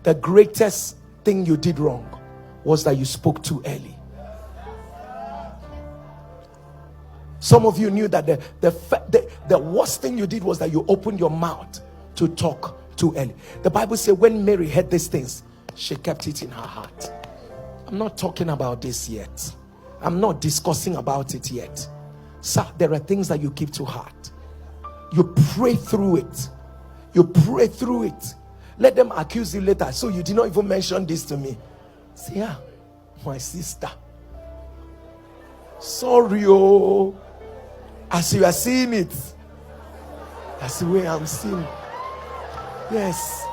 The greatest thing you did wrong was that you spoke too early. Some of you knew that the worst thing you did was that you opened your mouth to talk too early. The Bible says when Mary heard these things, she kept it in her heart. I'm not talking about this yet. I'm not discussing about it yet. Sir, there are things that you keep to heart. You pray through it. You pray through it. Let them accuse you later. So you did not even mention this to me. Say, yeah, my sister. Sorry, oh. As you are seeing it, that's the way I'm seeing it. Yes.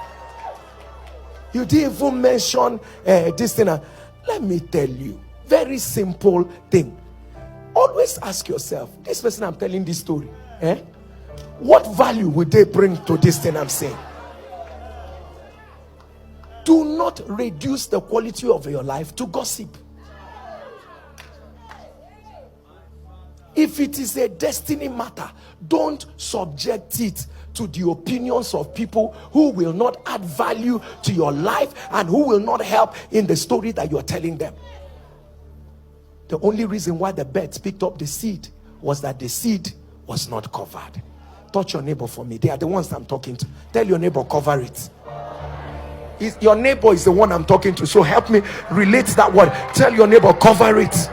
You didn't even mention this thing. Let me tell you, very simple thing. Always ask yourself, this person I'm telling this story, what value would they bring to this thing I'm saying? Do not reduce the quality of your life to gossip. If it is a destiny matter, don't subject it to the opinions of people who will not add value to your life and who will not help in the story that you're telling them. The only reason why the birds picked up the seed was that the seed was not covered. Touch your neighbor for me. They are the ones I'm talking to. Tell your neighbor, cover it. Your neighbor is the one I'm talking to. So help me relate that word. Tell your neighbor, cover it.